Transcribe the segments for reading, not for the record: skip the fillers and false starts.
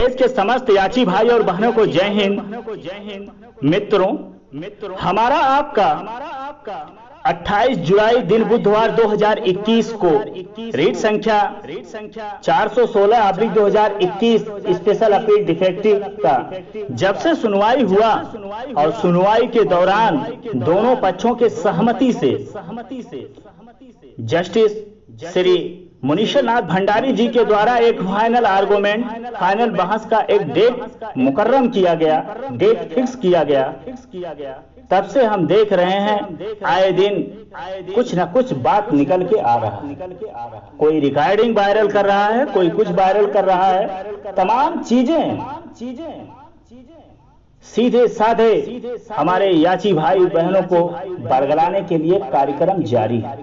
देश के समस्त याची भाई और बहनों को जय हिंद। मित्रों, हमारा आपका 28 जुलाई दिन बुधवार 2021 को रीट संख्या 416/2021 स्पेशल अपील डिफेक्टिव का जब से सुनवाई हुआ और सुनवाई के दौरान दोनों पक्षों के सहमति से जस्टिस श्री मुनीश्वर नाथ भंडारी जी के द्वारा एक फाइनल बहस का एक डेट मुकर्रम किया गया, डेट फिक्स किया गया। तब से हम देख रहे हैं आए दिन कुछ न कुछ बात निकल के आ रहा है। कोई रिकॉर्डिंग वायरल कर रहा है, कोई कुछ वायरल कर रहा है। तमाम चीजें सीधे साधे हमारे याची भाई बहनों को बरगलाने के लिए कार्यक्रम जारी है।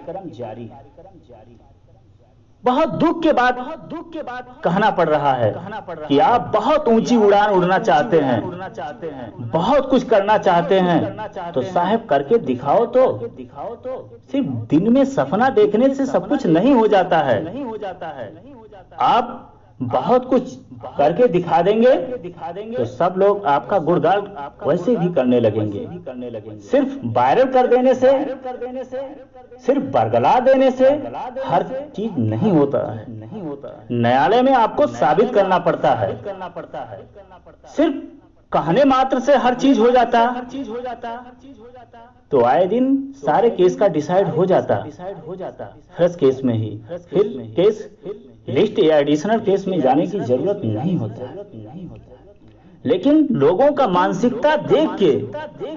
बहुत दुख के बाद कहना पड़ रहा है कि आप बहुत ऊंची उड़ान उड़ना चाहते हैं, बहुत कुछ करना चाहते हैं, तो साहब करके दिखाओ तो। सिर्फ दिन में सपना देखने से सब कुछ नहीं हो जाता है। आप बहुत कुछ करके दिखा देंगे तो सब लोग आपका गुणगान वैसे भी करने लगेंगे। सिर्फ वायरल कर देने से, सिर्फ बरगला देने से हर चीज नहीं होता है। न्यायालय में आपको साबित करना पड़ता है। सिर्फ कहने मात्र से हर चीज हो जाता तो आए दिन सारे केस का डिसाइड हो जाता फ्रेश केस में ही। फिर केस लिस्ट या एडिशनल केस में जाने की जरूरत नहीं होता। लेकिन लोगों का मानसिकता देख के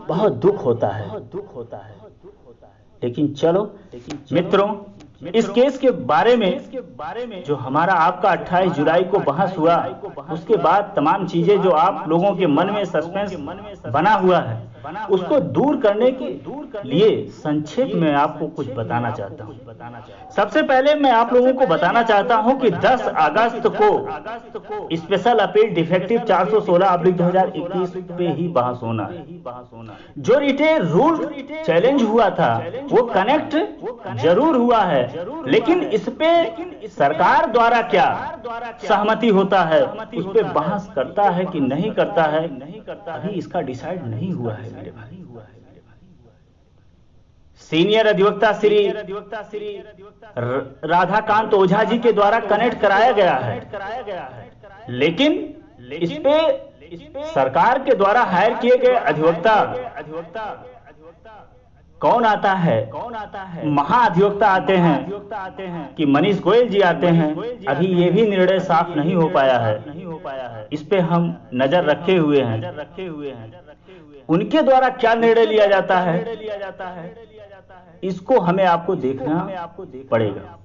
बहुत दुख होता है। लेकिन चलो मित्रों, इस केस के बारे में जो हमारा आपका 28 जुलाई को बहस हुआ, उसके बाद तमाम चीजें जो आप लोगों के मन में सस्पेंस बना हुआ है, उसको दूर करने के लिए संक्षेप में आपको कुछ बताना चाहता हूँ। सबसे पहले मैं आप लोगों को बताना चाहता हूँ कि 10 अगस्त को स्पेशल अपील डिफेक्टिव 416/2021 पे ही बहस होना है। जो रिटेन रूल चैलेंज हुआ था वो कनेक्ट जरूर हुआ है, लेकिन इस पे सरकार द्वारा क्या सहमति होता है, उस पे बहस करता है कि नहीं करता है, अभी इसका डिसाइड नहीं हुआ है मेरे भाई। सीनियर अधिवक्ता श्री राधाकांत ओझा जी के द्वारा कनेक्ट कराया गया है, लेकिन इस पे सरकार के द्वारा हायर किए गए अधिवक्ता कौन आता है? महाअधिवक्ता आते हैं कि मनीष गोयल जी आते हैं। अभी ये भी निर्णय साफ नहीं हो पाया है। इस पे हम नजर रखे हुए हैं। उनके द्वारा क्या निर्णय लिया जाता है, इसको हमें आपको देखना पड़ेगा।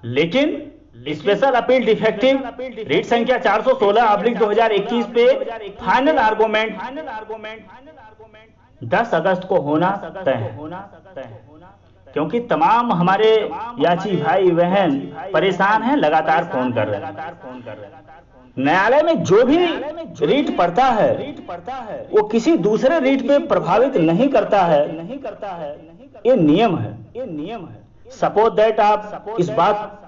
लेकिन स्पेशल अपील डिफेक्टिव रीट संख्या 416/2021 पे फाइनल आर्गूमेंट 10 अगस्त को होना तय है। क्योंकि तमाम हमारे याची भाई बहन परेशान हैं, लगातार फोन कर रहे हैं। न्यायालय में जो भी रीट पड़ता है वो किसी दूसरे रीट पे प्रभावित नहीं करता है। ये नियम है। सपोज दैट आप इस बात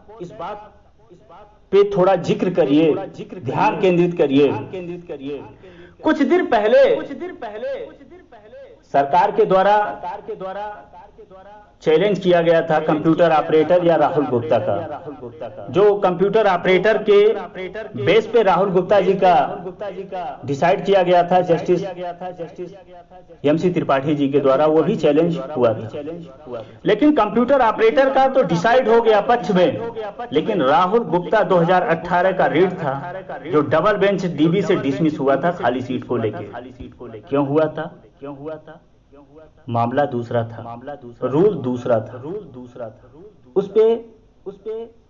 पे थोड़ा जिक्र करिए, ध्यान केंद्रित करिए। कुछ दिन पहले सरकार के द्वारा चैलेंज किया गया था कंप्यूटर ऑपरेटर या राहुल गुप्ता का। जो कंप्यूटर ऑपरेटर के बेस पे राहुल गुप्ता जी का डिसाइड किया गया था जस्टिस एमसी त्रिपाठी जी के द्वारा, वो भी चैलेंज हुआ था। लेकिन कंप्यूटर ऑपरेटर का तो डिसाइड हो गया पक्ष में, लेकिन राहुल गुप्ता 2018 का रीट था जो डबल बेंच डीबी से डिसमिस हुआ था खाली सीट को लेके। क्यों हुआ था? मामला दूसरा था, रूल दूसरा था। उस पे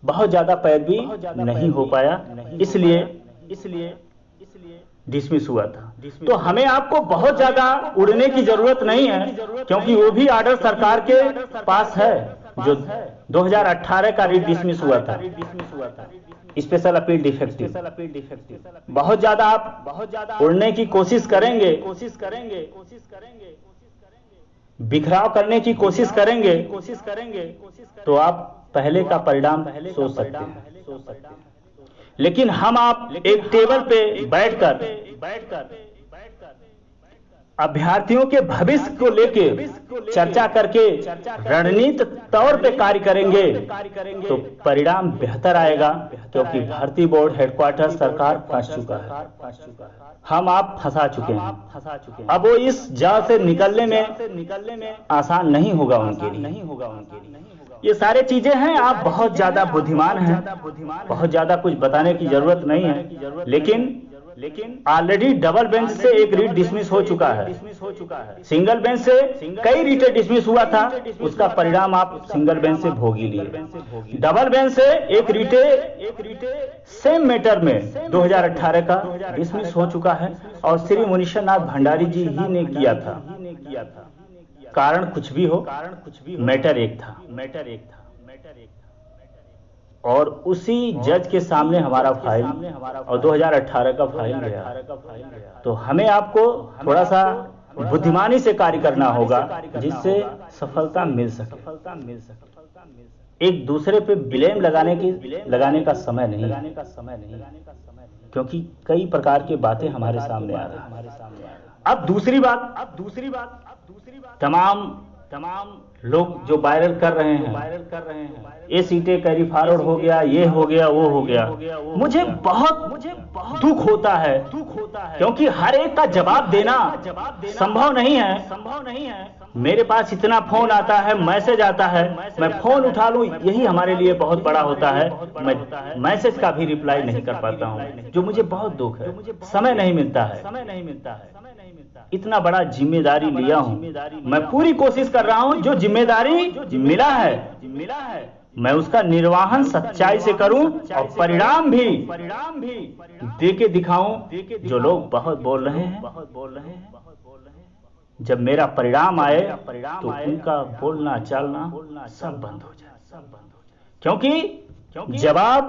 बहुत ज्यादा पैरवी नहीं हो पाया, इसलिए डिसमिस हुआ था। तो हमें आपको बहुत ज्यादा उड़ने की जरूरत नहीं है, क्योंकि वो भी ऑर्डर सरकार के पास है जो 2018 का रीट डिसमिस हुआ था, स्पेशल अपील डिफेक्टिव। बहुत ज्यादा आप उड़ने की कोशिश करेंगे, बिखराव करने की कोशिश करेंगे तो आप पहले का परिणाम सोच सकते हैं। लेकिन हम आप एक टेबल पे बैठकर अभ्यर्थियों के भविष्य को लेके चर्चा करके रणनीति तौर पे कार्य करेंगे तो परिणाम बेहतर आएगा, क्योंकि भर्ती बोर्ड हेडक्वार्टर सरकार फंस चुका है। हम आप फंसा चुके हैं। अब वो इस जाल से निकलने में आसान नहीं होगा उनके लिए। ये सारे चीजें हैं। आप बहुत ज्यादा बुद्धिमान हैं, बहुत ज्यादा कुछ बताने की जरूरत नहीं है, लेकिन ऑलरेडी डबल बेंच से एक रीट डिसमिस हो चुका है। सिंगल बेंच से कई रीटें डिसमिस हुआ था, उसका परिणाम आप सिंगल बेंच से भोग ही लिए। डबल बेंच से एक रीटे सेम मैटर में 2018 का डिसमिस हो चुका है और श्री मुनीश्वर नाथ भंडारी जी ही ने किया था। कारण कुछ भी हो, मैटर एक था और उसी जज के सामने हमारा फाइल और 2018 का फाइल गया। तो हमें आपको थोड़ा सा बुद्धिमानी से कार्य करना होगा जिससे सफलता मिल सके। एक दूसरे पे ब्लेम लगाने का समय नहीं, क्योंकि कई प्रकार की बातें हमारे सामने आ रही हैं। अब दूसरी बात तमाम लोग जो वायरल कर रहे हैं, ये सीटें कैरी फॉरवर्ड हो गया, ये हो गया, वो हो गया। मुझे बहुत दुख होता है, क्योंकि हर एक का जवाब देना संभव नहीं है। मेरे पास इतना फोन आता है, मैसेज आता है, मैं फोन उठा लूं यही हमारे लिए बहुत बड़ा होता है। मैं मैसेज का भी रिप्लाई नहीं कर पाता हूं, जो मुझे बहुत दुख है। समय नहीं मिलता है। इतना बड़ा जिम्मेदारी लिया हूं, मैं पूरी कोशिश कर रहा हूं जो जिम्मेदारी मिला है मैं उसका निर्वहन सच्चाई से करूं और परिणाम भी देके दिखाऊं। जो लोग बहुत बोल रहे हैं, जब मेरा परिणाम आए तो उनका बोलना चालना सब बंद हो जाए। क्योंकि जवाब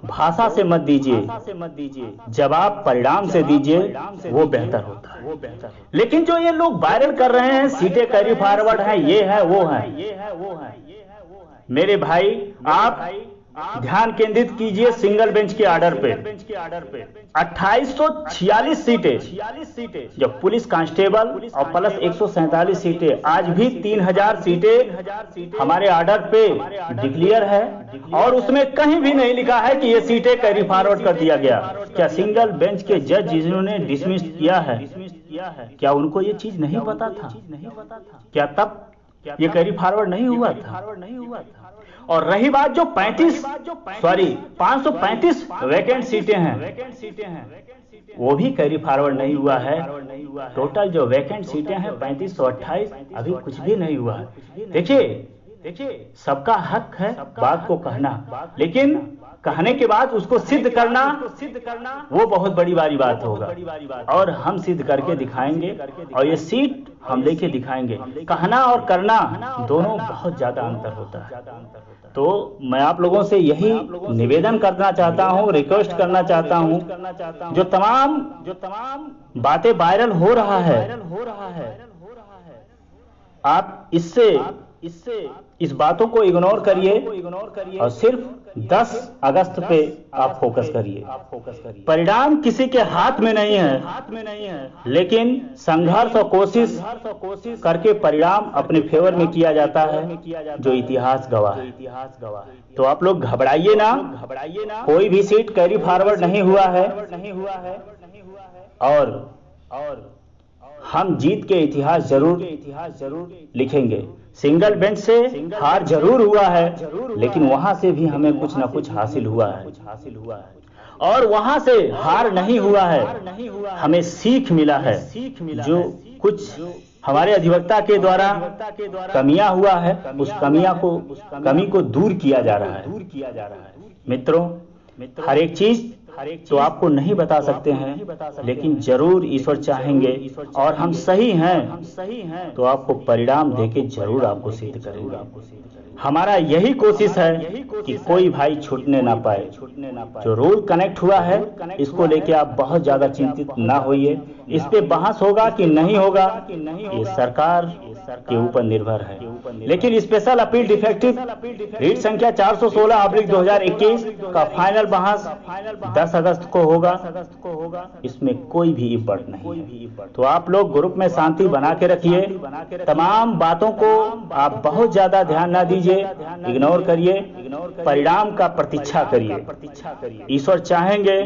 भाषा से मत दीजिए, जवाब परिणाम से दीजिए, वो बेहतर होता है। लेकिन जो ये लोग वायरल कर रहे हैं, सीटें कैरी फॉरवर्ड है, ये है वो है, मेरे भाई आप ध्यान केंद्रित कीजिए सिंगल बेंच के ऑर्डर पे। 2846 सीटें जब पुलिस कांस्टेबल और प्लस 147 सीटें, आज भी 3000 सीटें हमारे ऑर्डर पे डिक्लेयर है और उसमें कहीं भी नहीं लिखा है कि ये सीटें कैरी फॉरवर्ड कर दिया गया। क्या सिंगल बेंच के जज जिन्होंने डिसमिस किया है, क्या उनको ये चीज नहीं पता था? क्या तब ये कैरी फॉरवर्ड नहीं हुआ था? और रही बात जो 535 वैकेंट सीटें हैं, वो भी कैरी फॉरवर्ड नहीं हुआ है। टोटल जो वैकेंट सीटें हैं 3528, अभी कुछ भी नहीं हुआ है। देखिए सबका हक है बात को कहना, लेकिन कहने के बाद उसको सिद्ध करना वो बहुत बड़ी बात होगा और हम सिद्ध करके दिखाएंगे और ये सीट हम लेके दिखाएंगे। कहना और करना दोनों बहुत ज्यादा अंतर होता है। तो मैं आप लोगों से यही निवेदन करना चाहता हूँ, रिक्वेस्ट करना चाहता हूँ, जो तमाम बातें वायरल हो रहा है, आप इस बातों को इग्नोर करिए और सिर्फ 10 अगस्त पे आप फोकस करिए। परिणाम किसी के हाथ में नहीं है, लेकिन संघर्ष और कोशिश करके परिणाम अपने फेवर में किया जाता है, जो इतिहास गवाह है। तो आप लोग घबराइए ना, कोई भी सीट कैरी फॉरवर्ड नहीं हुआ है और हम जीत के इतिहास जरूर लिखेंगे। सिंगल बेंच से हार जरूर हुआ है, लेकिन वहां से भी हमें कुछ ना कुछ हासिल हुआ है और वहां से हार नहीं हुआ है, हमें सीख मिला है। जो कुछ हमारे अधिवक्ता के द्वारा कमियां हुआ है, उस कमी को दूर किया जा रहा है। मित्रों, हर एक चीज तो आपको नहीं बता सकते हैं, लेकिन जरूर ईश्वर चाहेंगे और हम सही हैं तो आपको परिणाम देके जरूर आपको सिद्ध करेंगे। हमारा यही कोशिश है कि कोई भाई छूटने ना पाए। जो रूल कनेक्ट हुआ है इसको लेके आप बहुत ज्यादा चिंतित ना होइए। इस पे बहस होगा कि नहीं होगा ये सरकार के ऊपर निर्भर है। लेकिन स्पेशल अपील डिफेक्टिव रीट संख्या 416/2021 का फाइनल बहस 10 अगस्त को होगा। इसमें कोई भी इब्बट नहीं है। तो आप लोग ग्रुप में शांति बना के रखिए। तमाम बातों को आप बहुत ज्यादा ध्यान ना दीजिए, इग्नोर करिए, परिणाम का प्रतीक्षा करिए। ईश्वर चाहेंगे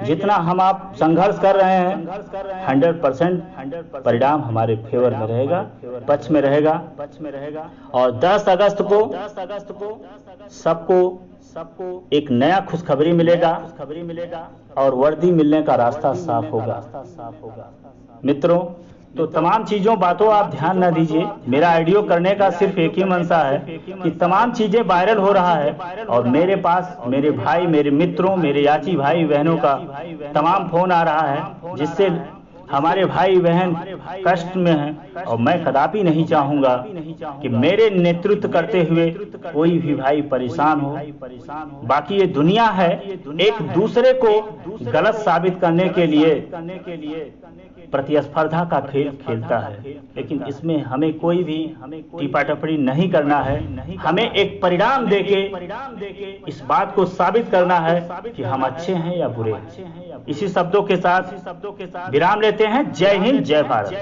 जितना हम आप संघर्ष कर रहे हैं 100% परिणाम हमारे फेवर में रहेगा, पक्ष में रहेगा। और 10 अगस्त को सबको एक नया खुशखबरी मिलेगा और वर्दी मिलने का रास्ता साफ होगा। मित्रों, तो तमाम चीजों बातों आप ध्यान न दीजिए। मेरा ऑडियो करने का सिर्फ एक ही मंशा है कि तमाम चीजें वायरल हो रहा है और मेरे पास मेरे भाई, मेरे मित्रों, मेरे याची भाई बहनों का तमाम फोन आ रहा है जिससे हमारे भाई बहन कष्ट में हैं। और मैं कदापि नहीं चाहूंगा कि मेरे नेतृत्व करते हुए कोई भी भाई परेशान हो। बाकी ये दुनिया है, एक दूसरे को गलत साबित करने के लिए प्रतिस्पर्धा का खेल खेलता है, लेकिन इसमें हमें कोई भी टीपा टपड़ी नहीं करना है। हमें एक परिणाम देके इस बात को साबित करना है कि हम अच्छे हैं या बुरे हैं। इसी शब्दों के साथ विराम लेते हैं। जय हिंद, जय भारत।